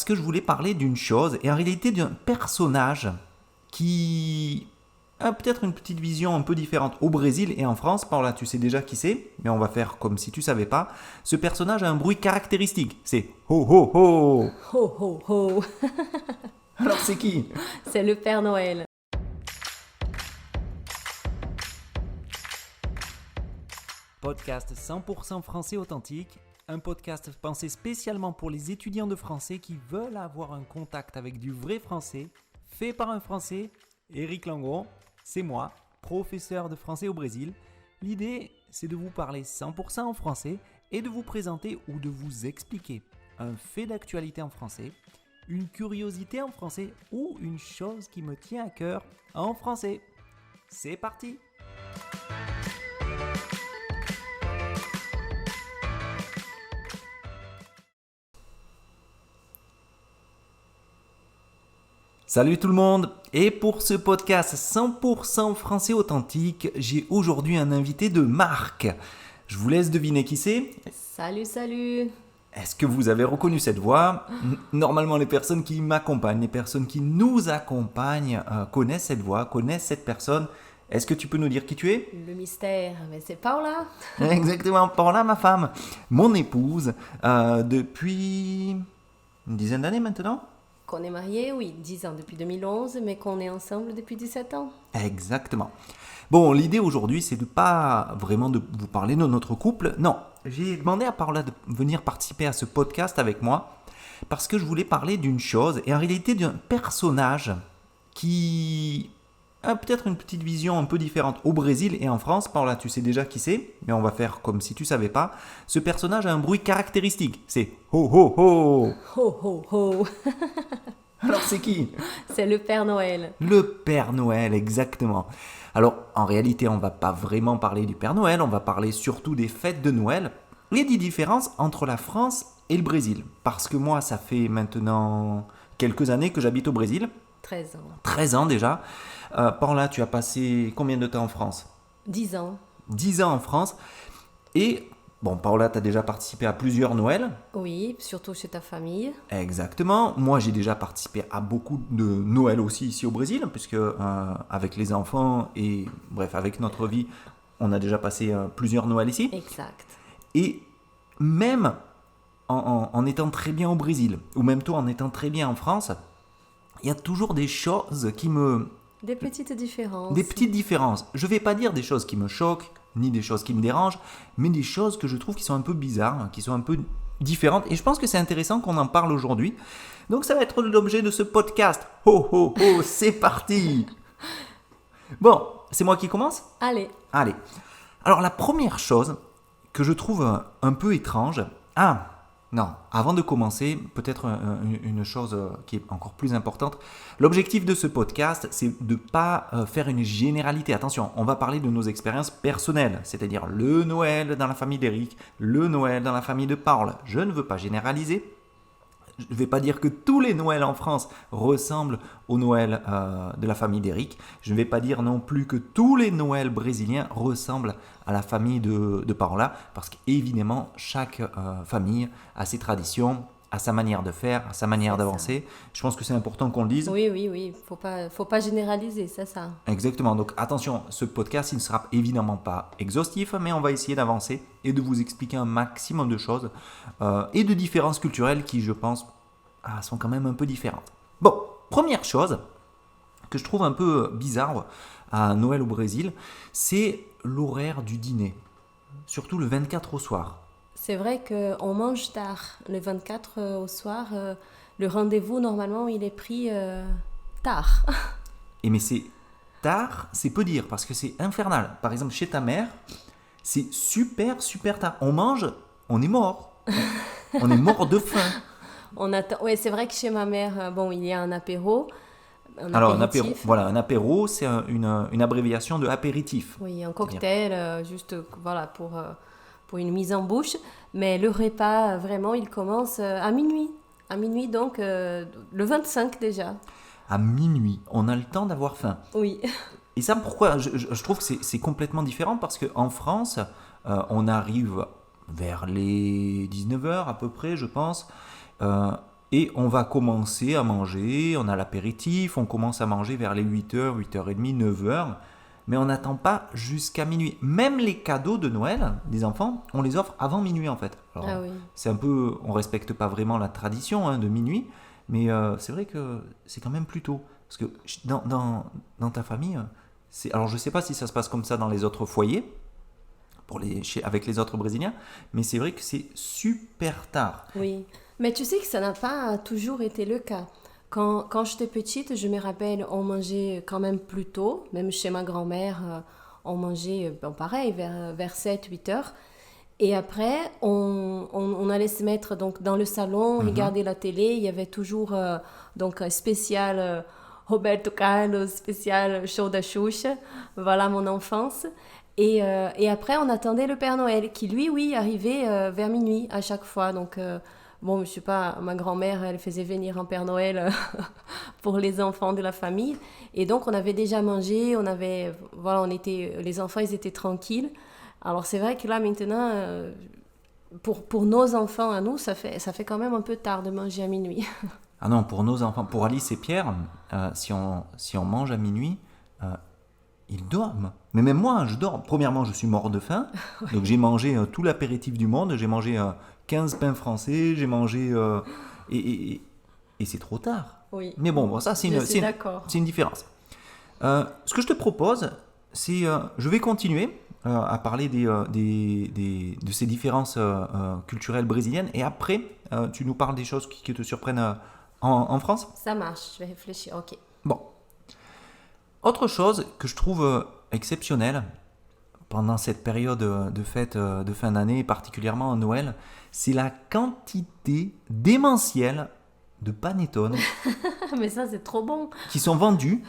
parce que je voulais parler d'une chose, et en réalité d'un personnage qui a peut-être une petite vision un peu différente au Brésil et en France. Par là, tu sais déjà qui c'est, mais on va faire comme si tu savais pas. Ce personnage a un bruit caractéristique, c'est ho ho ho. Ho ho ho, Alors c'est qui? c'est le Père Noël. Podcast 100% français authentique, un podcast pensé spécialement pour les étudiants de français qui veulent avoir un contact avec du vrai français, fait par un français, Éric Langon, c'est moi, professeur de français au Brésil. L'idée, c'est de vous parler 100% en français et de vous présenter ou de vous expliquer un fait d'actualité en français, une curiosité en français ou une chose qui me tient à cœur en français. C'est parti! Salut tout le monde! Et pour ce podcast 100% français authentique, j'ai aujourd'hui un invité de marque. Je vous laisse deviner qui c'est. Salut, salut. Est-ce que vous avez reconnu cette voix? Normalement, les personnes qui m'accompagnent, les personnes qui nous accompagnent connaissent cette voix, connaissent cette personne. Est-ce que tu peux nous dire qui tu es? Le mystère, mais c'est Paula. Exactement, Paula, ma femme, mon épouse, depuis une dizaine d'années maintenant. Qu'on est mariés, oui, 10 ans depuis 2011, mais qu'on est ensemble depuis 17 ans. Exactement. Bon, l'idée aujourd'hui, c'est de pas vraiment de vous parler de notre couple. Non, j'ai demandé à Paula de venir participer à ce podcast avec moi parce que je voulais parler d'une chose et en réalité d'un personnage qui a peut-être une petite vision un peu différente au Brésil et en France. Paula, tu sais déjà qui c'est, mais on va faire comme si tu savais pas. Ce personnage a un bruit caractéristique, c'est ho ho ho. Ho ho ho, Alors c'est qui? c'est le Père Noël. Le Père Noël, exactement. Alors, en réalité, on va pas vraiment parler du Père Noël, on va parler surtout des fêtes de Noël et des différences entre la France et le Brésil. Parce que moi, ça fait maintenant quelques années que j'habite au Brésil, 13 ans. 13 ans déjà. Par là, tu as passé combien de temps en France? 10 ans. 10 ans en France. Et, bon, Paola, tu as déjà participé à plusieurs Noëls. Oui, surtout chez ta famille. Exactement. Moi, j'ai déjà participé à beaucoup de Noël aussi ici au Brésil, puisque avec les enfants et bref, avec notre vie, on a déjà passé plusieurs Noëls ici. Exact. Et même en étant très bien au Brésil, ou même toi en étant très bien en France, il y a toujours des choses qui me... Des petites différences. Des petites différences. Je ne vais pas dire des choses qui me choquent, ni des choses qui me dérangent, mais des choses que je trouve qui sont un peu bizarres, qui sont un peu différentes. Et je pense que c'est intéressant qu'on en parle aujourd'hui. Donc ça va être l'objet de ce podcast. Ho ho ho, c'est parti! Bon, c'est moi qui commence? Allez, Allez. Alors la première chose que je trouve un peu étrange... Ah, non, avant de commencer, peut-être une chose qui est encore plus importante. L'objectif de ce podcast, c'est de ne pas faire une généralité. Attention, on va parler de nos expériences personnelles, c'est-à-dire le Noël dans la famille d'Éric, le Noël dans la famille de Paul. Je ne veux pas généraliser. Je ne vais pas dire que tous les Noëls en France ressemblent au Noël de la famille d'Éric. Je ne vais pas dire non plus que tous les Noëls brésiliens ressemblent à la famille de Paola, parce qu'évidemment, chaque famille a ses traditions, a sa manière de faire, a sa manière C'est d'avancer. Je pense que c'est important qu'on le dise. oui. Faut pas généraliser, c'est ça. Exactement. Donc attention, ce podcast, il ne sera évidemment pas exhaustif, mais on va essayer d'avancer et de vous expliquer un maximum de choses et de différences culturelles qui, je pense, sont quand même un peu différentes. Bon, première chose que je trouve un peu bizarre à Noël au Brésil, c'est l'horaire du dîner, surtout le 24 au soir. C'est vrai qu'on mange tard. Le 24 au soir, le rendez-vous, normalement, il est pris tard. Et mais c'est tard, c'est peu dire, parce que c'est infernal. Par exemple, chez ta mère, c'est super, super tard. On mange, on est mort. On est mort de faim. On attend... Ouais, c'est vrai que chez ma mère, bon, il y a un apéro. Alors, un apéritif. apéro, voilà, un apéro, c'est une abréviation de apéritif. Oui, un cocktail, juste voilà, pour une mise en bouche. Mais le repas, vraiment, il commence à minuit. À minuit, donc, le 25 déjà. À minuit, on a le temps d'avoir faim. Oui. Et ça, pourquoi je trouve que c'est complètement différent, parce qu'en France, on arrive vers les 19h à peu près, je pense. Et on va commencer à manger, on a l'apéritif, on commence à manger vers les 8h, 8h30, 9h. Mais on n'attend pas jusqu'à minuit. Même les cadeaux de Noël des enfants, on les offre avant minuit en fait. Alors, Ah oui. c'est un peu, on respecte pas vraiment la tradition de minuit, mais c'est vrai que c'est quand même plus tôt. Parce que dans ta famille, alors je sais pas si ça se passe comme ça dans les autres foyers, avec les autres Brésiliens, mais c'est vrai que c'est super tard. Oui, mais tu sais que ça n'a pas toujours été le cas. Quand j'étais petite, je me rappelle, on mangeait quand même plus tôt, même chez ma grand-mère, on mangeait, bon, pareil, vers 7-8 heures. Et après, on allait se mettre donc, dans le salon, regarder la télé. Il y avait toujours donc, un spécial Roberto Carlos, spécial show da Xuxa. Voilà mon enfance. Et après, on attendait le Père Noël, qui lui, oui, arrivait vers minuit à chaque fois. Donc, bon, je sais pas, ma grand-mère, elle faisait venir un Père Noël pour les enfants de la famille. Et donc, on avait déjà mangé, voilà, les enfants, ils étaient tranquilles. Alors, c'est vrai que là, maintenant, pour nos enfants à nous, ça fait quand même un peu tard de manger à minuit. Ah non, pour nos enfants, pour Alice et Pierre, si on mange à minuit, ils dorment. Mais même moi, je dors. Premièrement, je suis mort de faim. Donc j'ai mangé tout l'apéritif du monde. J'ai mangé 15 pains français. J'ai mangé... et c'est trop tard. Oui. Mais bon, ça, c'est une différence. Ce que je te propose, c'est... je vais continuer à parler de ces différences culturelles brésiliennes. Et après, tu nous parles des choses qui te surprennent en France. Ça marche, je vais réfléchir. Ok. Bon. Autre chose que je trouve exceptionnelle pendant cette période de fête de fin d'année, particulièrement en Noël, c'est la quantité démentielle de panettone Mais ça, c'est trop bon. qui sont vendus.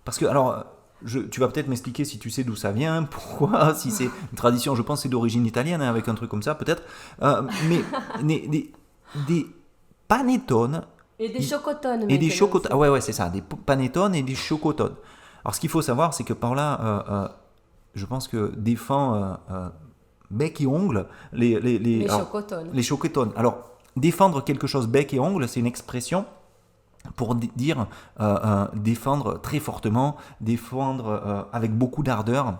Parce que, alors, tu vas peut-être m'expliquer si tu sais d'où ça vient, pourquoi, si c'est une tradition, je pense que c'est d'origine italienne, avec un truc comme ça, peut-être. Mais des panettones. Et des chocotones. Et des chocotones. Ah ouais, c'est ça, des panettones et des chocotones. Alors, ce qu'il faut savoir, c'est que par là, je pense que défend bec et ongle les chocotones. Les chocotones. Alors, défendre quelque chose bec et ongle, c'est une expression pour dire défendre très fortement, défendre avec beaucoup d'ardeur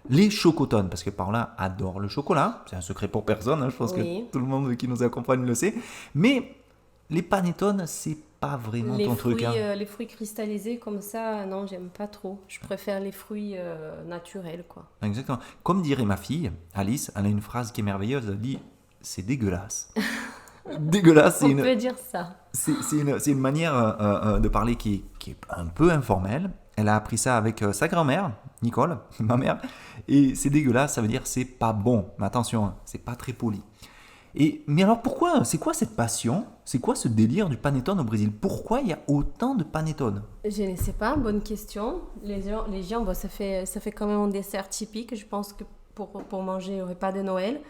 les chocotones. Parce que par là adore le chocolat. C'est un secret pour personne, hein, je pense que tout le monde qui nous accompagne le sait. Mais les panettones, c'est pas vraiment ton truc. Les fruits cristallisés comme ça, non, j'aime pas trop. Je préfère les fruits naturels, quoi. Exactement. Comme dirait ma fille, Alice, elle a une phrase qui est merveilleuse, elle dit « c'est dégueulasse ». Dégueulasse, On peut dire ça. C'est une manière de parler qui est un peu informelle. Elle a appris ça avec sa grand-mère, Nicole, ma mère. Et c'est dégueulasse, ça veut dire c'est pas bon. Mais attention, c'est pas très poli. Mais alors pourquoi? C'est quoi cette passion? C'est quoi ce délire du panettone au Brésil? Pourquoi il y a autant de panettone? Je ne sais pas, bonne question. Les gens bon, ça fait quand même un dessert typique, je pense que pour manger au repas de Noël.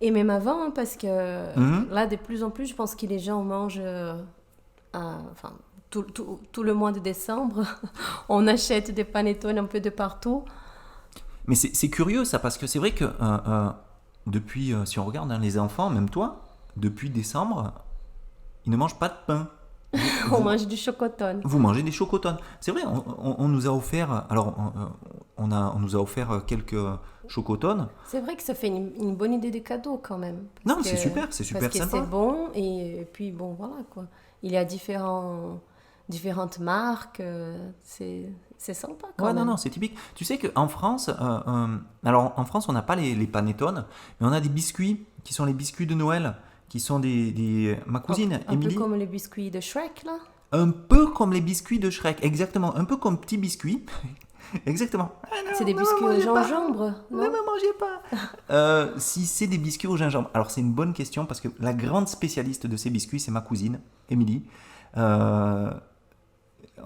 Et même avant, hein, parce que là, de plus en plus, je pense que les gens mangent tout le mois de décembre. On achète des panettones un peu de partout. Mais c'est curieux ça, parce que c'est vrai que depuis, si on regarde les enfants, même toi, depuis décembre, ils ne mangent pas de pain. On mange du chocotone. Vous mangez des chocotones. C'est vrai, on nous a offert, alors on nous a offert quelques chocotones. C'est vrai que ça fait une bonne idée de cadeau quand même. Non, c'est super parce sympa. que c'est bon et puis bon, voilà quoi. Il y a différentes marques, c'est sympa quand même. Non, c'est typique. Tu sais qu'en France, alors en France, on n'a pas les panettones, mais on a des biscuits qui sont les biscuits de Noël, qui sont ma cousine, Émilie. Un peu comme les biscuits de Shrek, là. Un peu comme les biscuits de Shrek, exactement. Un peu comme petits biscuits. Exactement. C'est des biscuits au gingembre, non? Ne me mangez pas. Si c'est des biscuits au gingembre. Alors, c'est une bonne question parce que la grande spécialiste de ces biscuits, c'est ma cousine, Émilie. En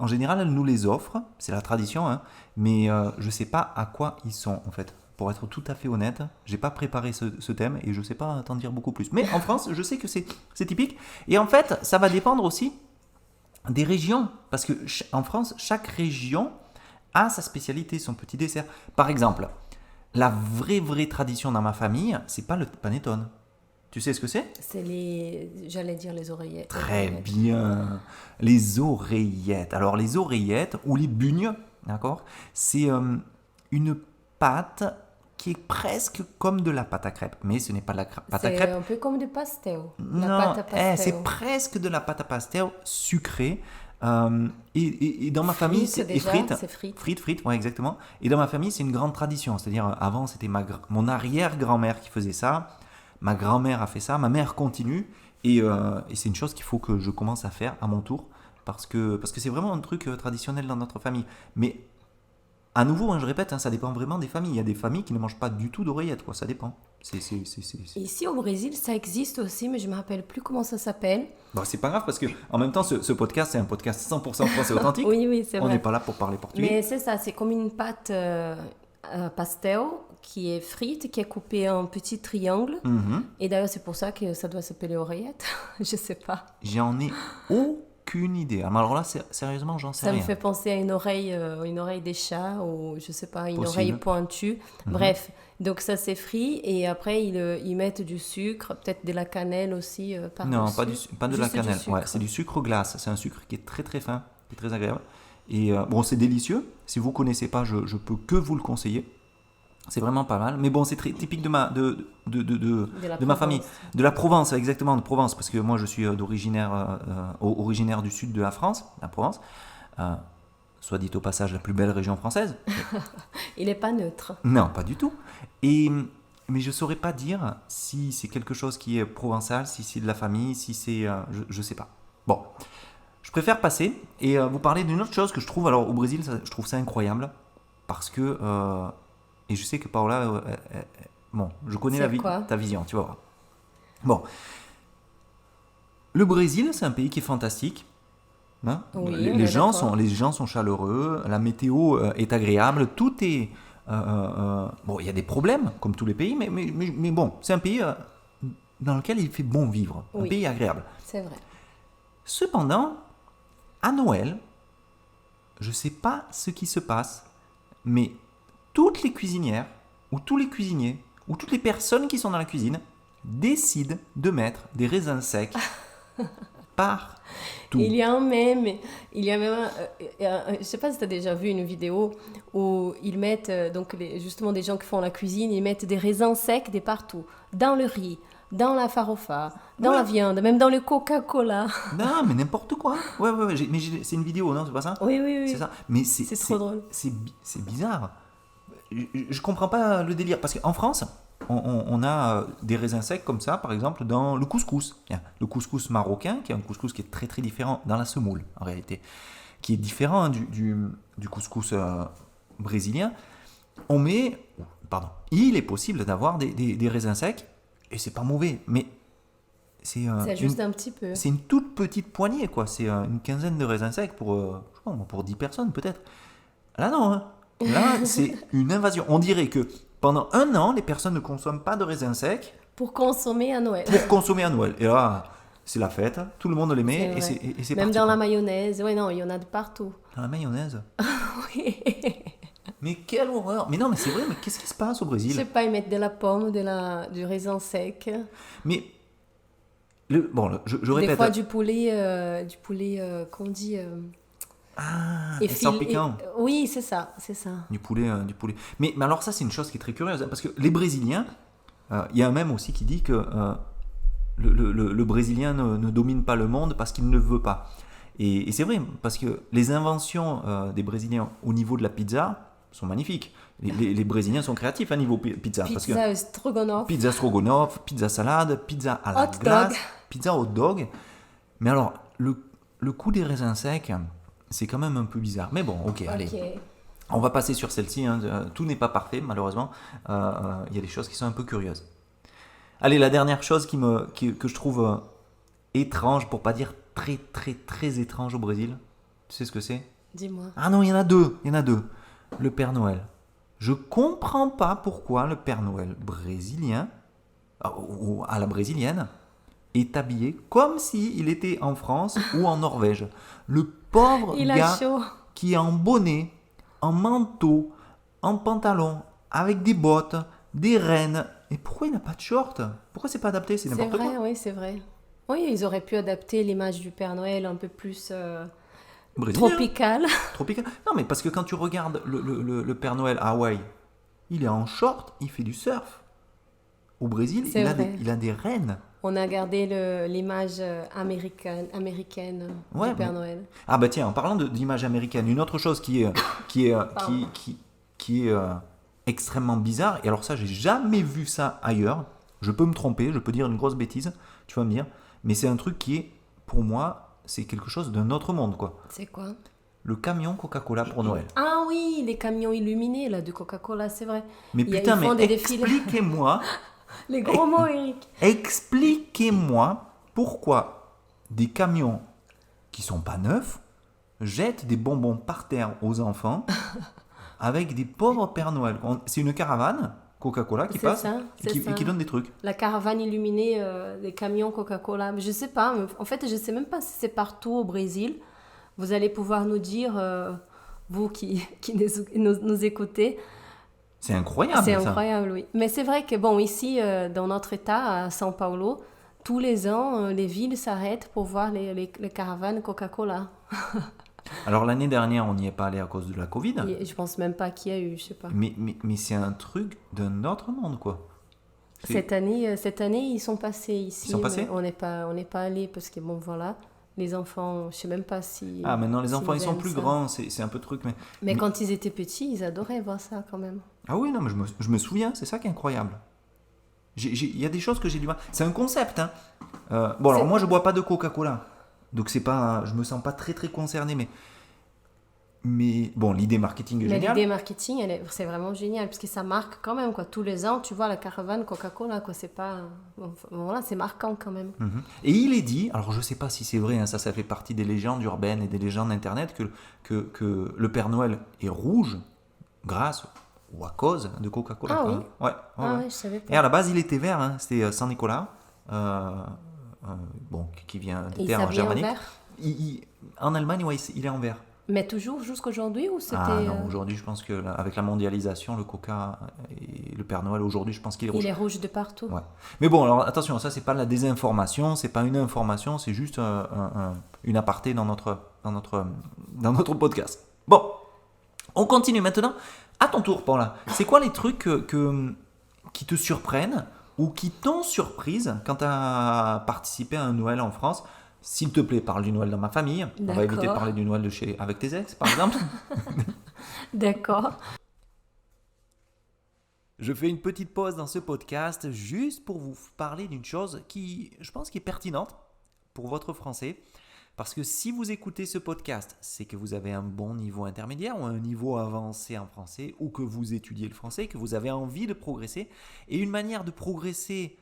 général, elle nous les offre, c'est la tradition, hein, mais je ne sais pas à quoi ils sont, en fait. Pour être tout à fait honnête, je n'ai pas préparé ce thème et je ne sais pas t'en dire beaucoup plus. Mais en France, je sais que c'est typique. Et en fait, ça va dépendre aussi des régions. Parce qu'en France, chaque région a sa spécialité, son petit dessert. Par exemple, la vraie tradition dans ma famille, c'est pas le panettone. Tu sais ce que c'est? C'est j'allais dire les oreillettes. Très bien. Les oreillettes. Alors, les oreillettes ou les bugnes, d'accord? C'est une pâte qui est presque comme de la pâte à crêpes. Mais ce n'est pas de la pâte à C'est crêpes. un peu comme du pastel. La Non, pâte à pastel. c'est presque de la pâte à pastel sucrée. Et dans ma famille, Frites et déjà, frites. c'est frites. Frites, ouais, exactement. Et dans ma famille, c'est une grande tradition. C'est-à-dire, avant, c'était mon arrière-grand-mère qui faisait ça. Ma grand-mère a fait ça. Ma mère continue. Et c'est une chose qu'il faut que je commence à faire à mon tour. Parce que c'est vraiment un truc traditionnel dans notre famille. Mais à nouveau, hein, je répète, hein, ça dépend vraiment des familles. Il y a des familles qui ne mangent pas du tout d'oreillettes, quoi. Ça dépend. Ici au Brésil, ça existe aussi, mais je me rappelle plus comment ça s'appelle. Bon, c'est pas grave parce que en même temps, ce podcast, c'est un podcast 100% français authentique. Oui, c'est On vrai. n'est pas là pour parler portugais. Mais c'est ça, c'est comme une pâte pastel qui est frite, qui est coupée en petits triangles. Mhm. Et d'ailleurs, c'est pour ça que ça doit s'appeler oreillette. Je sais pas. J'en ai aucune idée. Alors là, sérieusement, j'en sais Ça rien. me fait penser à une oreille des chats ou je sais pas, une Possible. oreille pointue. Bref, donc ça c'est frit et après ils mettent du sucre, peut-être de la cannelle aussi Non, par-dessus. pas de la Juste du cannelle. sucre. Ouais, c'est du sucre glace. C'est un sucre qui est très très fin, qui est très agréable. Et bon, c'est délicieux. Si vous connaissez pas, je peux que vous le conseiller. C'est vraiment pas mal. Mais bon, c'est très typique de ma la famille. Provence. De la Provence, exactement, de Provence. Parce que moi, je suis originaire du sud de la France, la Provence. Soit dit au passage, la plus belle région française. Il n'est pas neutre. Non, pas du tout. Mais je ne saurais pas dire si c'est quelque chose qui est provençal, si c'est de la famille, si c'est... je ne sais pas. Bon, je préfère passer et vous parler d'une autre chose que je trouve... Alors, au Brésil, je trouve ça incroyable parce que... et je sais que Paola... bon, je connais C'est quoi ta vision, tu vas voir. Bon. Le Brésil, c'est un pays qui est fantastique. Hein. Oui, les, on les est gens d'accord. les gens sont chaleureux, la météo est agréable, tout est... bon, il y a des problèmes, comme tous les pays, mais bon, c'est un pays dans lequel il fait bon vivre, un Oui. pays agréable. C'est vrai. Cependant, à Noël, je ne sais pas ce qui se passe, mais toutes les cuisinières, ou tous les cuisiniers, ou toutes les personnes qui sont dans la cuisine, décident de mettre des raisins secs partout. Il y a un mème, je sais pas si tu as déjà vu une vidéo où ils mettent, justement des gens qui font la cuisine, ils mettent des raisins secs de partout, dans le riz, dans la farofa, dans Ouais. la viande, même dans le Coca-Cola. Non, mais n'importe quoi. Ouais, c'est une vidéo, non, c'est pas ça? Oui. C'est ça. Mais C'est trop drôle. C'est bizarre. Je comprends pas le délire. Parce qu'en France, on a des raisins secs comme ça, par exemple, dans le couscous. Tiens, le couscous marocain, qui est un couscous qui est très très différent dans la semoule, en réalité, qui est différent hein, du couscous brésilien. Il est possible d'avoir des raisins secs, et c'est pas mauvais, mais C'est juste un petit peu. c'est une toute petite poignée, quoi. C'est une quinzaine de raisins secs je sais pas, pour 10 personnes, peut-être. Là, non. Hein. Là, c'est une invasion. On dirait que pendant un an, les personnes ne consomment pas de raisins secs Pour consommer à Noël. pour consommer à Noël. Et là, c'est la fête. Tout le monde les met et C'est vrai. c'est Même parti. dans quoi. la mayonnaise. Oui, non, il y en a de partout. Dans la mayonnaise. Oui. Mais quelle horreur. Mais non, mais c'est vrai, mais qu'est-ce qui se passe au Je Brésil? sais pas, ils mettent de la pomme, du raisin sec. Mais, je Des répète. fois du poulet, qu'on dit... et salpicant. Oui, c'est ça. Du poulet. Mais alors ça, c'est une chose qui est très curieuse, hein, parce que les Brésiliens, il y a un mème aussi qui dit que le Brésilien ne domine pas le monde parce qu'il ne veut pas. Et c'est vrai, parce que les inventions des Brésiliens au niveau de la pizza sont magnifiques. Les Brésiliens sont créatifs à niveau pizza. Parce que Pizza stroganoff. pizza stroganoff, pizza salade, pizza à la Hot glace, dog. pizza hot dog. Mais alors, le coup des raisins secs, c'est quand même un peu bizarre. Mais bon, ok, allez. Ok. On va passer sur celle-ci. Hein. Tout n'est pas parfait, malheureusement. Il y a des choses qui sont un peu curieuses. Allez, la dernière chose que je trouve étrange, pour pas dire très, très, très étrange au Brésil. Tu sais ce que c'est? Dis-moi. Ah non, il y en a deux. Le Père Noël. Je comprends pas pourquoi le Père Noël brésilien, ou à la brésilienne, est habillé comme s'il était en France ou en Norvège. Le pauvre Il gars a chaud. qui est en bonnet, en manteau, en pantalon, avec des bottes, des rennes, Et pourquoi il n'a pas de short? Pourquoi c'est pas adapté? C'est C'est n'importe vrai, quoi. oui, c'est vrai. Oui, ils auraient pu adapter l'image du Père Noël un peu plus Brésilien, tropicale. tropical. Non, mais parce que quand tu regardes le Père Noël à Hawaï, il est en short, il fait du surf. Au Brésil, C'est vrai. il a des rennes. On a gardé l'image américaine Ouais, du Père mais- Noël. Ah bah tiens, en parlant d'image américaine, une autre chose Pardon. qui est extrêmement bizarre, et alors ça, j'ai jamais vu ça ailleurs. Je peux me tromper, je peux dire une grosse bêtise, tu vas me dire, mais c'est un truc qui est, pour moi, c'est quelque chose d'un autre monde, quoi. C'est quoi? Le camion Coca-Cola pour Noël. Ah oui, les camions illuminés là, de Coca-Cola, c'est vrai. Mais Ils putain, font mais des défilés. expliquez-moi, Les gros mots, Eric. expliquez-moi pourquoi des camions qui sont pas neufs jettent des bonbons par terre aux enfants avec des pauvres Père Noël. C'est une caravane Coca-Cola qui C'est passe ça, et c'est qui, ça. et qui donne des trucs. La caravane illuminée des camions Coca-Cola. Mais je sais pas, mais en fait, je sais même pas si c'est partout au Brésil. Vous allez pouvoir nous dire, vous qui nous écoutez. C'est incroyable C'est ça. incroyable, oui. Mais c'est vrai que, bon, ici, dans notre état, à São Paulo, tous les ans, les villes s'arrêtent pour voir les caravanes Coca-Cola. Alors l'année dernière, on n'y est pas allé à cause de la Covid, Et je pense même pas qu'il y a eu, je sais pas. mais c'est un truc d'un autre monde, quoi. C'est- Cette année, ils sont passés ici. Ils sont passés mais on n'est pas allé parce que, bon, voilà, les enfants, je sais même pas si. Ah, maintenant les s'ils enfants, ils sont aiment plus ça. grands, c'est un peu truc, Mais mais- quand ils étaient petits, ils adoraient voir ça quand même. Ah oui, non, mais je me souviens, c'est ça qui est incroyable. Il y a des choses que j'ai du mal. C'est un concept, hein. Bon, alors C'est- moi, je bois pas de Coca-Cola. Donc, c'est pas, je me sens pas très, très concerné. Mais bon, l'idée marketing est Mais géniale. l'idée marketing, c'est vraiment génial parce que ça marque quand même, quoi. Tous les ans, tu vois la caravane Coca-Cola, quoi. C'est pas. Bon, voilà, c'est marquant quand même. Mhm. Et il est dit, alors je sais pas si c'est vrai, hein, ça fait partie des légendes urbaines et des légendes internet, que le Père Noël est rouge grâce ou à cause de Coca-Cola. Ah quand oui. même. Ouais, Ah ouais. ouais, je savais pas. Et à la base, il était vert, hein, c'était Saint Nicolas, bon, qui vient des Et terres ça vient en germaniques. vert. En Allemagne, ouais, il est en vert. Mais toujours jusqu'aujourd'hui ou c'était. Ah non, aujourd'hui, je pense que avec la mondialisation, le Coca et le Père Noël, aujourd'hui, je pense qu'il est rouge. Il est rouge de partout. Ouais. Mais bon, alors attention, ça, c'est pas la désinformation, c'est pas une information, c'est juste une aparté dans notre podcast. Bon, on continue maintenant. À ton tour, Paula, c'est quoi les trucs qui te surprennent ou qui t'ont surprise quand tu as participé à un Noël en France? S'il te plaît, parle du Noël dans ma famille. On va éviter de D'accord. parler du Noël avec tes ex, par exemple. D'accord. Je fais une petite pause dans ce podcast juste pour vous parler d'une chose qui, je pense, qui est pertinente pour votre français. Parce que si vous écoutez ce podcast, c'est que vous avez un bon niveau intermédiaire ou un niveau avancé en français, ou que vous étudiez le français, que vous avez envie de progresser. Et une manière de progresser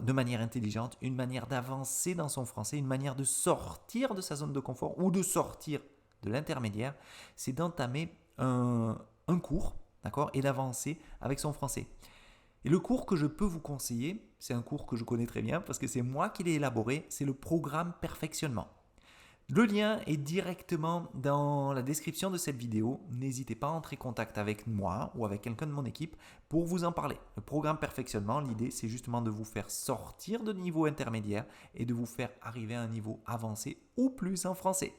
de manière intelligente, une manière d'avancer dans son français, une manière de sortir de sa zone de confort ou de sortir de l'intermédiaire, c'est d'entamer un cours, d'accord, et d'avancer avec son français. Et le cours que je peux vous conseiller, c'est un cours que je connais très bien parce que c'est moi qui l'ai élaboré, c'est le programme perfectionnement. Le lien est directement dans la description de cette vidéo. N'hésitez pas à entrer en contact avec moi ou avec quelqu'un de mon équipe pour vous en parler. Le programme perfectionnement, l'idée c'est justement de vous faire sortir de niveau intermédiaire et de vous faire arriver à un niveau avancé ou plus en français.